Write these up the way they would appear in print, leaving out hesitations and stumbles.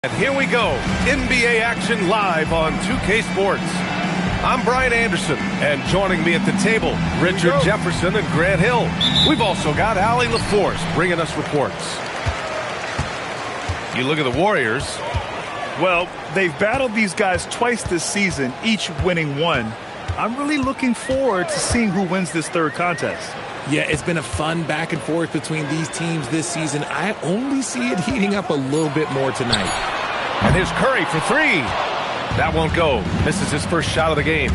And here we go, NBA action live on 2K Sports. I'm Brian Anderson, and joining me at the table, Richard Jefferson and Grant Hill. We've also got Allie LaForce bringing us reports. You look at the Warriors. Well, they've battled these guys twice this season, each winning one. I'm really looking forward to seeing who wins this third contest. Yeah, it's been a fun back and forth between these teams this season. I only see it heating up a little bit more tonight. And here's Curry for three. That won't go. This is his first shot of the game.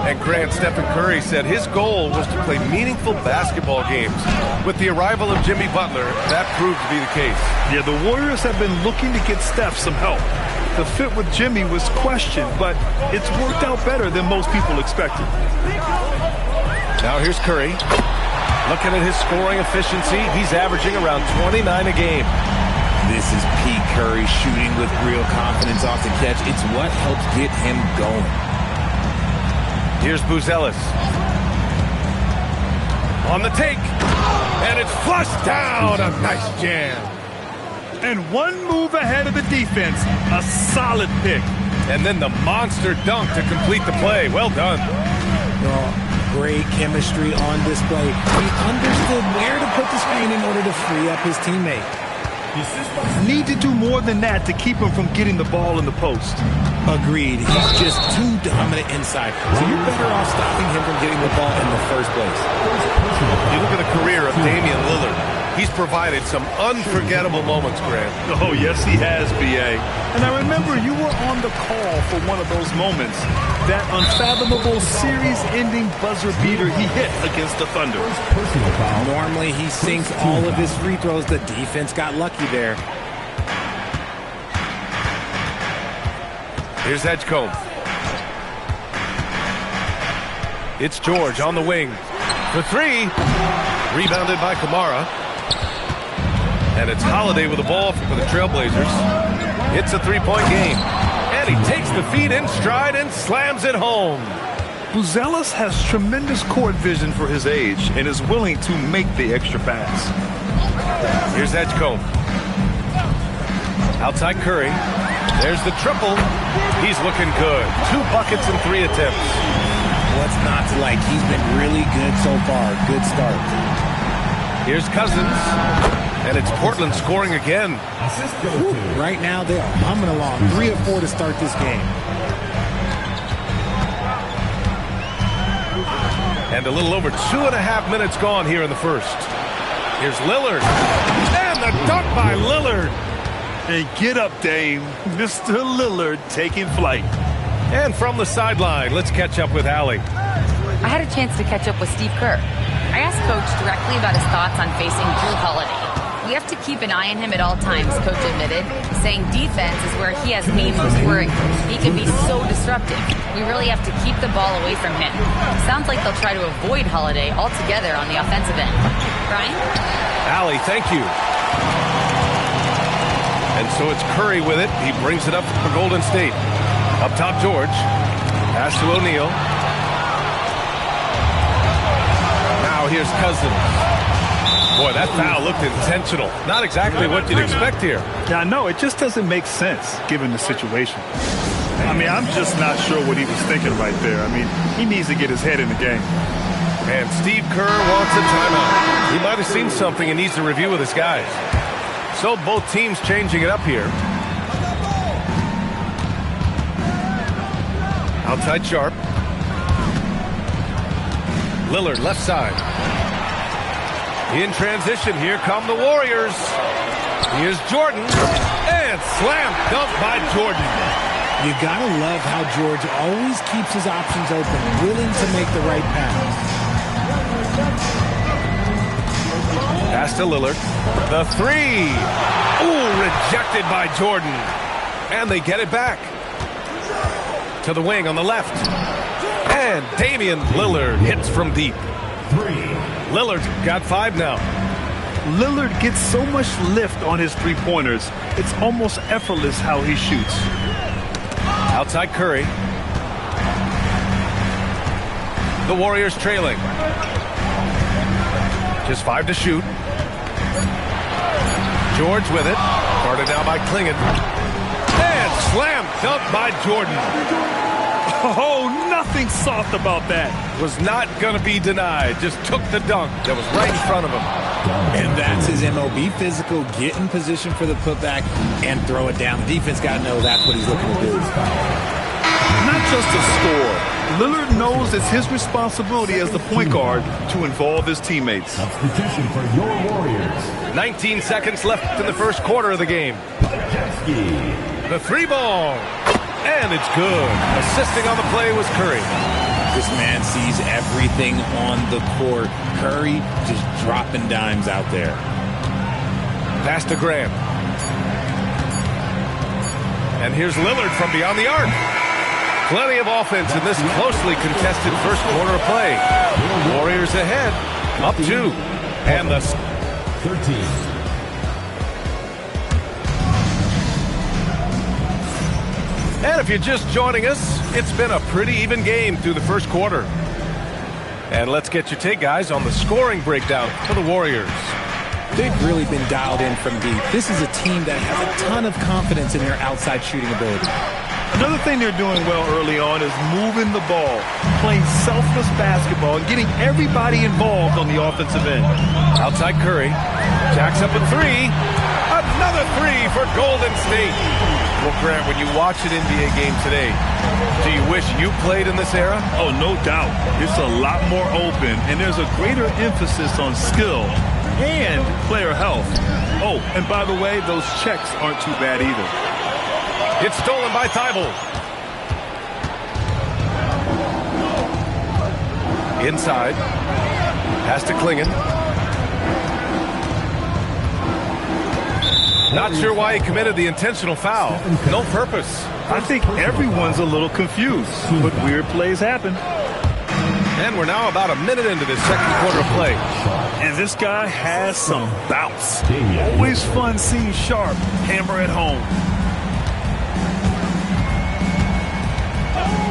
And Grant, Stephen Curry said his goal was to play meaningful basketball games. With the arrival of Jimmy Butler, that proved to be the case. Yeah, the Warriors have been looking to get Steph some help. The fit with Jimmy was questioned, but it's worked out better than most people expected. Now here's Curry. Looking at his scoring efficiency, he's averaging around 29 a game. This is peak Curry shooting with real confidence off the catch. It's what helps get him going. Here's Buzelis. On the take. And it's flushed down. A nice jam. And one move ahead of the defense. A solid pick. And then the monster dunk to complete the play. Well done. Great chemistry on display. He understood where to put the screen in order to free up his teammate. Need to do more than that to keep him from getting the ball in the post. Agreed. He's just too dominant inside. So you're better off stopping him from getting the ball in the first place. You look at the career of Damian Lillard. He's provided some unforgettable moments, Grant. Oh, yes, he has, B.A. And I remember you were on the call for one of those moments. That unfathomable series-ending buzzer beater he hit against the Thunder. Normally, he sinks all of his free throws. The defense got lucky there. Here's Edgecombe. It's George on the wing. For three. Rebounded by Kamara. And it's Holiday with the ball for the Trailblazers. It's a three-point game. And he takes the feed in stride and slams it home. Buzelis has tremendous court vision for his age and is willing to make the extra pass. Here's Edgecombe. Outside Curry. There's the triple. He's looking good. 2 buckets and 3 attempts. What's not to like? He's been really good so far. Good start. Here's Cousins. And it's Portland scoring again. Right now, they are humming along. 3 of 4 to start this game. And a little over 2.5 minutes gone here in the first. Here's Lillard. And the dunk by Lillard. And get up, Dame. Mr. Lillard taking flight. And from the sideline, let's catch up with Allie. I had a chance to catch up with Steve Kerr. I asked Coach directly about his thoughts on facing Drew Holiday. We have to keep an eye on him at all times, Coach admitted, saying defense is where he has me most worried. He can be so disruptive. We really have to keep the ball away from him. Sounds like they'll try to avoid Holiday altogether on the offensive end. Brian? Allie, thank you. And so it's Curry with it. He brings it up for Golden State. Up top, George. Pass to O'Neal. Now here's Cousins. Boy, that foul looked intentional. Not exactly what you'd expect here. Yeah, I know. It just doesn't make sense given the situation. I mean, I'm just not sure what he was thinking right there. I mean, he needs to get his head in the game. And Steve Kerr wants a timeout. He might have seen something and needs to review with his guys. So both teams changing it up here. Outside Sharp. Lillard left side. In transition, here come the Warriors. Here's Jordan. And slam dunk by Jordan. You gotta love how George always keeps his options open, willing to make the right pass. Pass to Lillard. The three. Ooh, rejected by Jordan. And they get it back. To the wing on the left. And Damian Lillard hits from deep. Lillard's got 5 now. Lillard gets so much lift on his three-pointers, it's almost effortless how he shoots. Outside Curry. The Warriors trailing. Just 5 to shoot. George with it. Guarded now by Klingon. Slam dunk by Jordan. Oh, nothing soft about that. Was not going to be denied. Just took the dunk that was right in front of him. And that's his MO. Be physical, get in position for the putback, and throw it down. The defense got to know that's what he's looking to do. Not just a score. Lillard knows it's his responsibility as the point guard to involve his teammates. Substitution for your Warriors. 19 seconds left in the first quarter of the game. The three ball. And it's good. Assisting on the play was Curry. This man sees everything on the court. Curry just dropping dimes out there. Pass to Graham. And here's Lillard from beyond the arc. Plenty of offense in this closely contested first quarter of play. Warriors ahead, up 2. And the 13. And if you're just joining us, it's been a pretty even game through the first quarter. And let's get your take, guys, on the scoring breakdown for the Warriors. They've really been dialed in from deep. This is a team that has a ton of confidence in their outside shooting ability. Another thing they're doing well early on is moving the ball, playing selfless basketball, and getting everybody involved on the offensive end. Outside Curry. Jacks up a 3. Another 3 for Golden State. Well, Grant, when you watch an NBA game today, do you wish you played in this era? Oh, no doubt. It's a lot more open, and there's a greater emphasis on skill and player health. Oh, and by the way, those checks aren't too bad either. It's stolen by Thibault. Inside. Pass to Klingon. Not sure why he committed the intentional foul. No purpose. I think everyone's a little confused, but weird plays happen. And we're now about a minute into this second quarter of play. And this guy has some bounce. Always fun seeing Sharp hammer at home.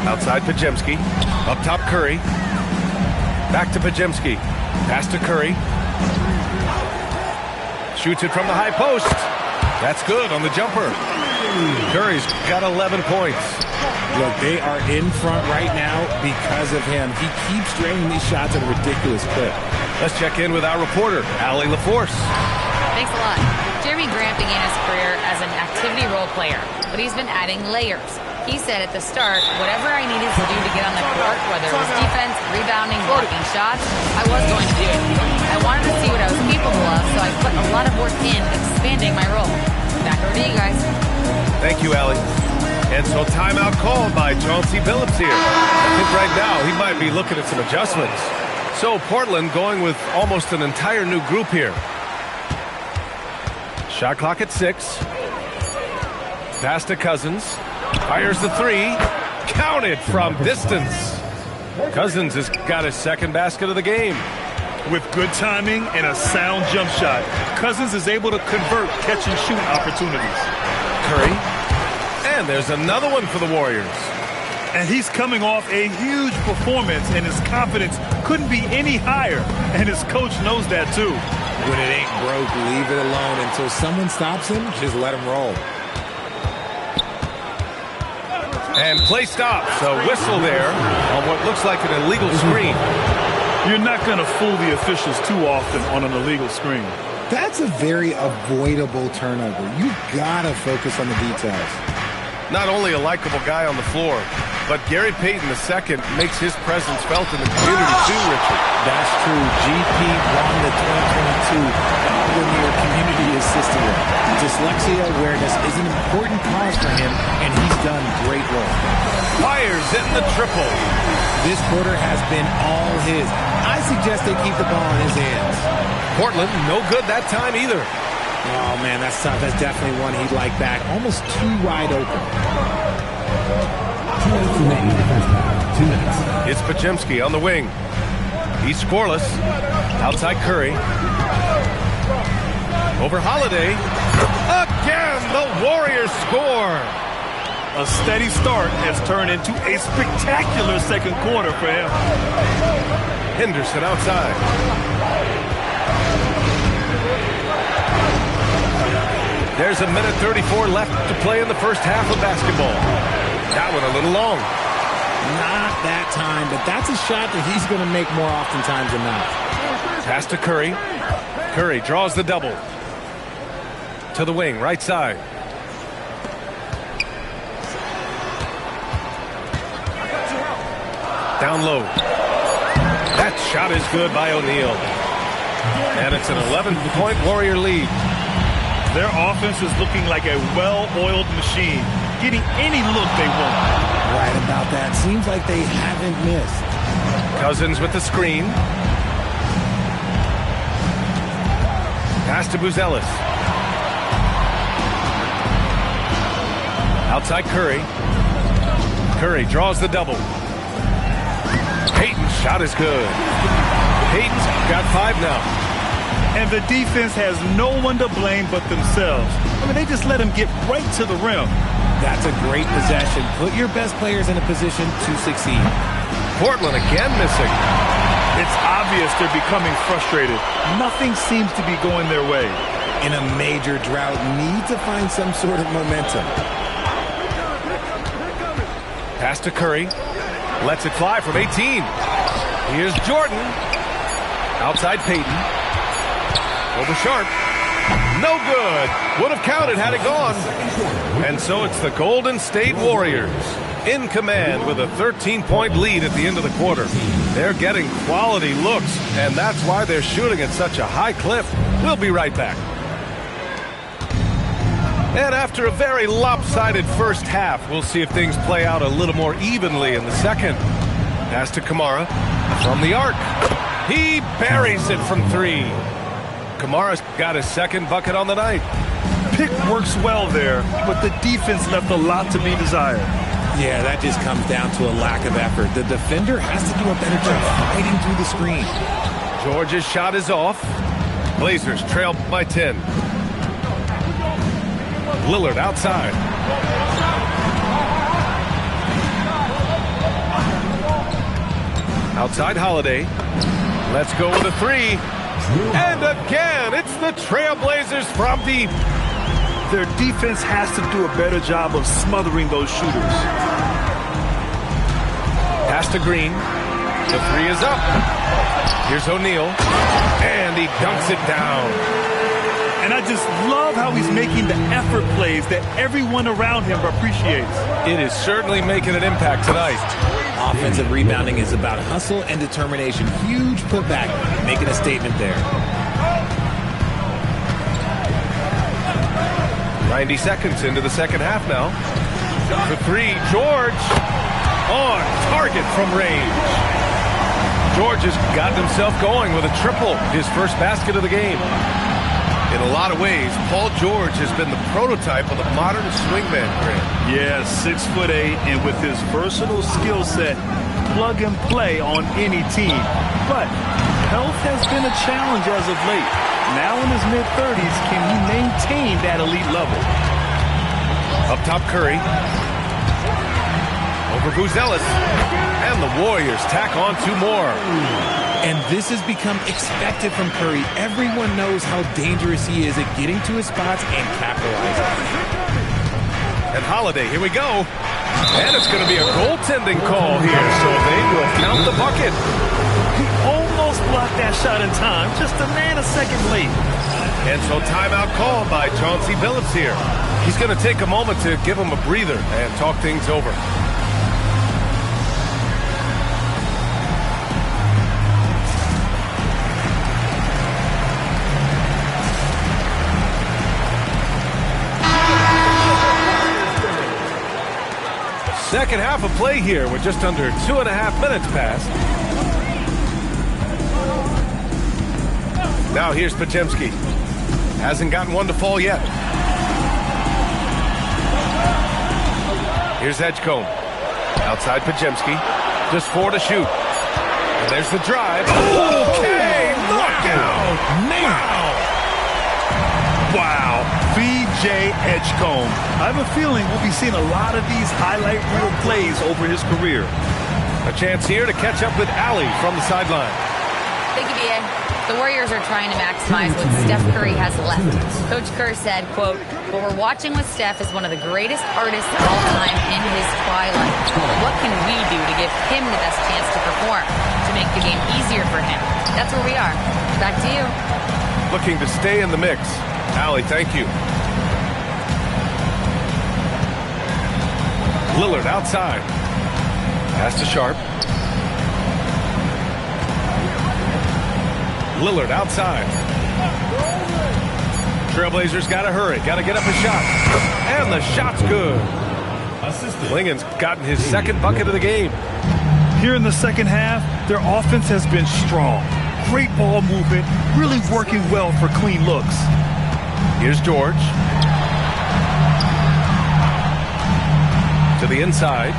Outside Pajemski. Up top Curry. Back to Pajemski. Pass to Curry. Shoots it from the high post. That's good on the jumper. Curry's got 11 points. Look, they are in front right now because of him. He keeps draining these shots at a ridiculous clip. Let's check in with our reporter, Allie LaForce. Thanks a lot. Jeremy Grant began his career as an activity role player, but he's been adding layers. He said at the start, whatever I needed to do to get on the court, whether it was defense, rebounding, blocking shots, I was going to do it. I wanted to see what I was capable of, so I put a lot of work in expanding my role. Back over to you guys. Thank you, Allie. And so timeout called by Chauncey Billups here. I think right now he might be looking at some adjustments. So Portland going with almost an entire new group here. Shot clock at 6. Pass to Cousins. Fires the 3. Counted from distance. Cousins has got his second basket of the game. With good timing and a sound jump shot, Cousins is able to convert catch-and-shoot opportunities. Curry. And there's another one for the Warriors. And he's coming off a huge performance, and his confidence couldn't be any higher. And his coach knows that, too. When it ain't broke, leave it alone. Until someone stops him, just let him roll. And play stops. A whistle there on what looks like an illegal screen. You're not going to fool the officials too often on an illegal screen. That's a very avoidable turnover. You've got to focus on the details. Not only a likable guy on the floor, but Gary Payton II makes his presence felt in the community too, Richard. That's true. GP won the 2022 Linear Community Assistant. Dyslexia awareness is an important cause for him, and he's done great work. Fires in the triple. This quarter has been all his. I suggest they keep the ball in his hands. Portland, no good that time either. Oh, man, that's tough. That's definitely one he'd like back. Almost too wide open. 2 minutes remaining in the first half. 2 minutes. It's Pajemski on the wing. He's scoreless. Outside Curry. Over Holiday. Again, the Warriors score. A steady start has turned into a spectacular second quarter for him. Henderson outside. There's a minute 34 left to play in the first half of basketball. That one a little long. Not that time, but that's a shot that he's going to make more oftentimes than not. Pass to Curry. Curry draws the double. To the wing, right side. Down low. That shot is good by O'Neal. And it's an 11-point Warrior lead. Their offense is looking like a well-oiled machine, getting any look they want. Right about that. Seems like they haven't missed. Cousins with the screen. Pass to Buzelis. Outside Curry. Curry draws the double. Payton's shot is good. Payton's got 5 now. And the defense has no one to blame but themselves. I mean, they just let him get right to the rim. That's a great possession. Put your best players in a position to succeed. Portland again missing. It's obvious they're becoming frustrated. Nothing seems to be going their way. In a major drought, need to find some sort of momentum. Pass to Curry. Lets it fly from 18. Here's Jordan. Outside Payton. Over Sharp. No good. Would have counted had it gone. And so it's the Golden State Warriors in command with a 13-point lead at the end of the quarter. They're getting quality looks, and that's why they're shooting at such a high clip. We'll be right back. And after a very lopsided first half, we'll see if things play out a little more evenly in the second. Pass to Kamara from the arc. He buries it from 3. Kamara's got his second bucket on the night. Pick works well there, but the defense left a lot to be desired. Yeah, that just comes down to a lack of effort. The defender has to do a better job fighting through the screen. George's shot is off. Blazers trail by 10. Lillard outside. Outside Holiday. Let's go with a 3. And again, it's the Trailblazers from deep. Their defense has to do a better job of smothering those shooters. Pass to Green. The 3 is up. Here's O'Neal. And he dunks it down. And I just love how he's making the effort plays that everyone around him appreciates. It is certainly making an impact tonight. Offensive rebounding is about hustle and determination. Huge putback, making a statement there. 90 seconds into the second half now. For 3, George on target from range. George has gotten himself going with a triple, his first basket of the game. In a lot of ways, Paul George has been the prototype of the modern swingman grade. Yeah, 6'8", and with his versatile skill set, plug and play on any team. But health has been a challenge as of late. Now in his mid-30s, can he maintain that elite level? Up top, Curry. Over Buzelis. And the Warriors tack on 2 more. And this has become expected from Curry. Everyone knows how dangerous he is at getting to his spots and capitalizing. And Holiday, here we go. And it's going to be a goaltending call here, so they will count the bucket. He almost blocked that shot in time, just a nanosecond late. And so timeout called by Chauncey Billups here. He's going to take a moment to give him a breather and talk things over. Second half of play here with just under 2.5 minutes passed. Now here's Podziemski. Hasn't gotten one to fall yet. Here's Edgecombe. Outside Podziemski. Just 4 to shoot. And there's the drive. Okay, knockout! Wow, B.J. Edgecombe. I have a feeling we'll be seeing a lot of these highlight reel plays over his career. A chance here to catch up with Allie from the sideline. Thank you, B.A. The Warriors are trying to maximize what Steph Curry has left. Coach Kerr said, quote, "What we're watching with Steph is one of the greatest artists of all time in his twilight. What can we do to give him the best chance to perform, to make the game easier for him?" That's where we are. Back to you. Looking to stay in the mix. Allie, thank you. Lillard outside. Pass to Sharp. Lillard outside. Trailblazers got to hurry. Got to get up a shot. And the shot's good. Lingen's gotten his second bucket of the game. Here in the second half, their offense has been strong. Great ball movement, really working well for clean looks. Here's George. To the inside.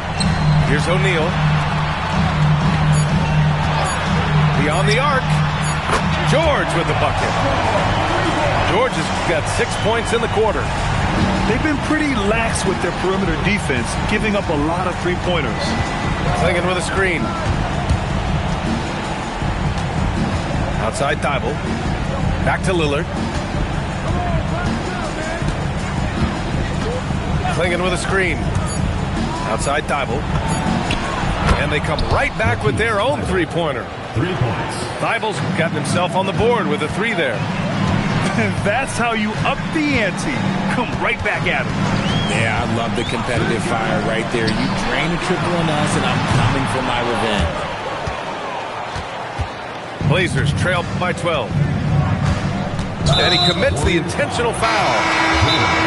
Here's O'Neal. Beyond the arc. George with the bucket. George has got 6 points in the quarter. They've been pretty lax with their perimeter defense, giving up a lot of three-pointers. Lingen with a screen. Outside Thibault. Back to Lillard. Lingen with a screen. Outside Thibault. And they come right back with their own three-pointer. 3 points. Thibault's gotten himself on the board with a three there. And that's how you up the ante. Come right back at him. Yeah, I love the competitive fire right there. You drain a triple on us, and I'm coming for my revenge. Blazers trail by 12. And he commits the intentional foul.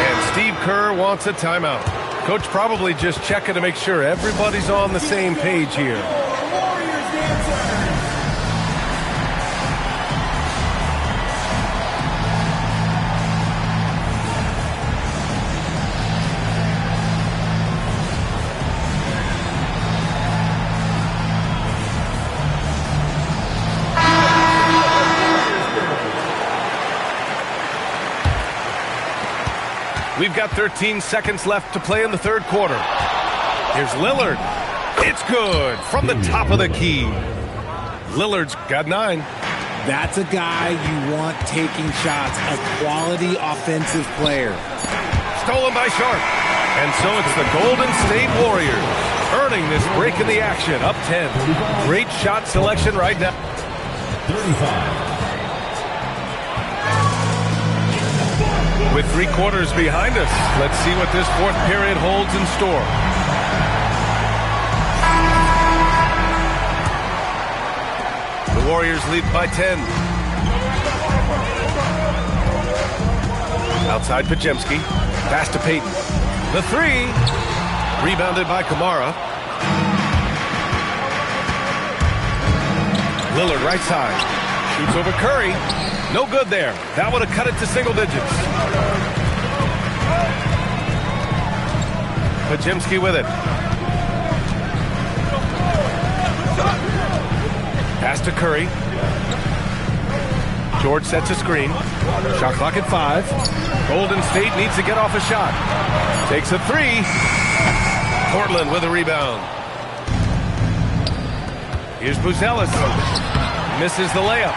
And Steve Kerr wants a timeout. Coach probably just checking to make sure everybody's on the same page here. We've got 13 seconds left to play in the third quarter. Here's Lillard. It's good from the top of the key. Lillard's got 9. That's a guy you want taking shots, a quality offensive player. Stolen by Sharp. And so it's the Golden State Warriors earning this break in the action, up 10. Great shot selection right now. 35. With 3 quarters behind us, let's see what this fourth period holds in store. The Warriors lead by 10. Outside Pajemski. Pass to Payton. The 3. Rebounded by Kamara. Lillard right side. Shoots over Curry. No good there. That would have cut it to single digits. Pajemski with it. Pass to Curry. George sets a screen. Shot clock at 5. Golden State needs to get off a shot. Takes a 3. Portland with a rebound. Here's Buzelis. Misses the layup.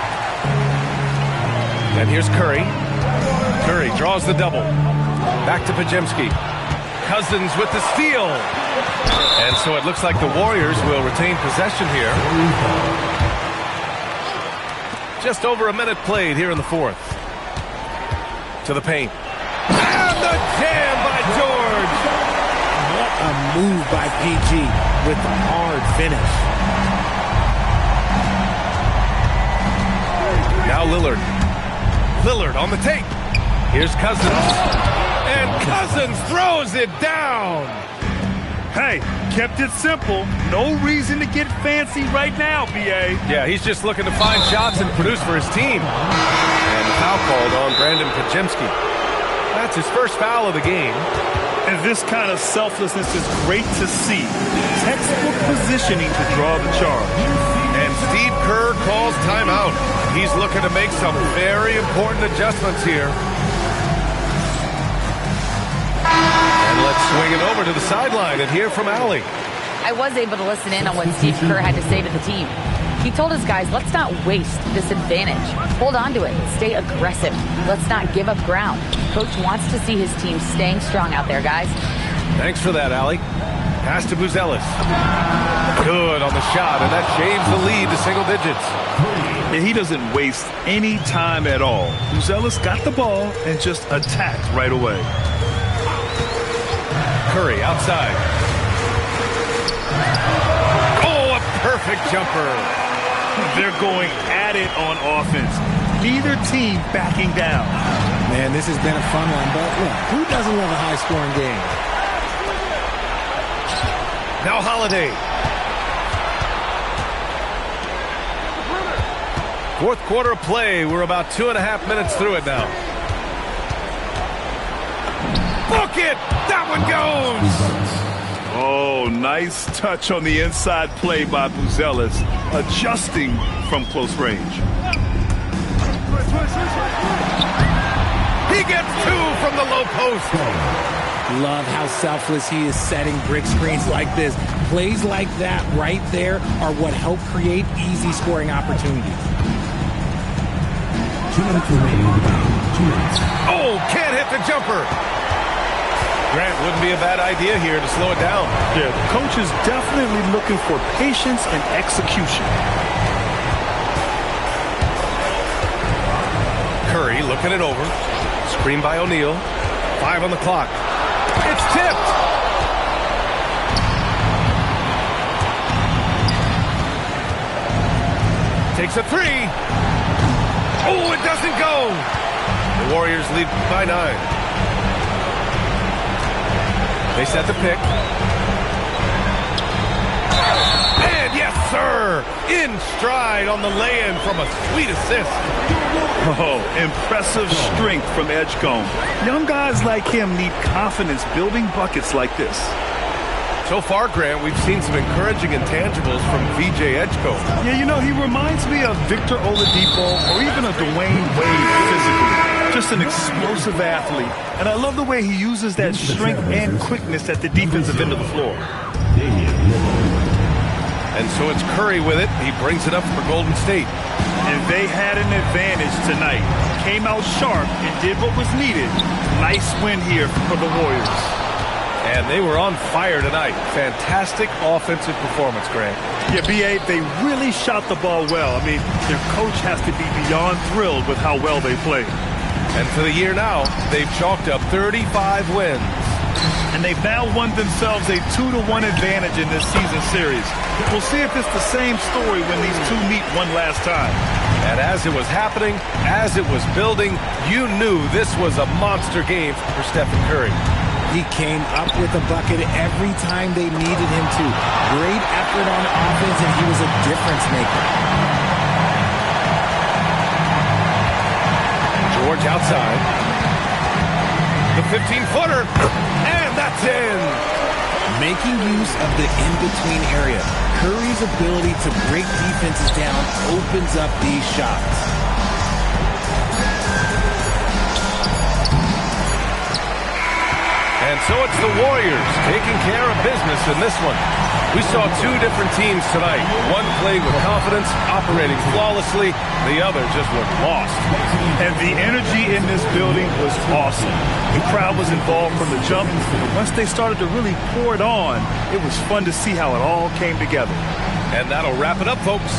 And here's Curry. Curry draws the double. Back to Pajemski. Cousins with the steal. And so it looks like the Warriors will retain possession here. Just over a minute played here in the fourth. To the paint. And the jam by George. What a move by PG with the hard finish. Now Lillard. Lillard on the take. Here's Cousins. And Cousins throws it down. Hey, kept it simple. No reason to get fancy right now, B.A. Yeah, he's just looking to find shots and produce for his team. And the foul called on Brandon Pajemski. That's his first foul of the game. And this kind of selflessness is great to see. Textbook positioning to draw the charge. And Steve Kerr calls timeout. He's looking to make some very important adjustments here. And let's swing it over to the sideline and hear from Allie. I was able to listen in on what Steve Kerr had to say to the team. He told his guys, let's not waste this advantage. Hold on to it. Stay aggressive. Let's not give up ground. Coach wants to see his team staying strong out there, guys. Thanks for that, Allie. Pass to Buzelis. Good on the shot, and that shaves the lead to single digits. And he doesn't waste any time at all. Buzelis got the ball and just attacked right away. Curry outside. Oh, a perfect jumper. They're going at it on offense. Neither team backing down. Man, this has been a fun one, but look, who doesn't love a high-scoring game? Now Holiday. Fourth quarter of play. We're about 2.5 minutes through it now. Book it! That one goes! Oh, nice touch on the inside play by Buzelis, adjusting from close range. He gets two from the low post. Love how selfless he is setting brick screens like this. Plays like that right there are what help create easy scoring opportunities. 2 minutes remaining in the game. 2 minutes. Oh, can't hit the jumper. Grant, wouldn't be a bad idea here to slow it down. Yeah, the coach is definitely looking for patience and execution. Curry looking it over. Screen by O'Neal. 5 on the clock. It's tipped. Takes a three. Oh, it doesn't go. The Warriors lead by 9. They set the pick. And yes, sir! In stride on the lay-in from a sweet assist. Oh, impressive strength from Edgecombe. Young guys like him need confidence building buckets like this. So far, Grant, we've seen some encouraging intangibles from VJ Edgecombe. Yeah, you know, he reminds me of Victor Oladipo or even a Dwayne Wade physically. Just an explosive athlete. And I love the way he uses that strength and quickness at the defensive end of the floor. And so it's Curry with it. He brings it up for Golden State. And they had an advantage tonight. Came out sharp and did what was needed. Nice win here for the Warriors. And they were on fire tonight. Fantastic offensive performance, Grant. Yeah, B.A., they really shot the ball well. I mean, their coach has to be beyond thrilled with how well they played. And for the year now, they've chalked up 35 wins. And they've now won themselves a 2-1 advantage in this season series. We'll see if it's the same story when these two meet one last time. And as it was happening, as it was building, you knew this was a monster game for Stephen Curry. He came up with a bucket every time they needed him to. Great effort on offense, and he was a difference maker. George outside. The 15-footer, and that's in. Making use of the in-between area. Curry's ability to break defenses down opens up these shots. And so it's the Warriors taking care of business in this one. We saw two different teams tonight. One played with confidence, operating flawlessly. The other just looked lost. And the energy in this building was awesome. The crowd was involved from the jump. And once they started to really pour it on, it was fun to see how it all came together. And that'll wrap it up, folks.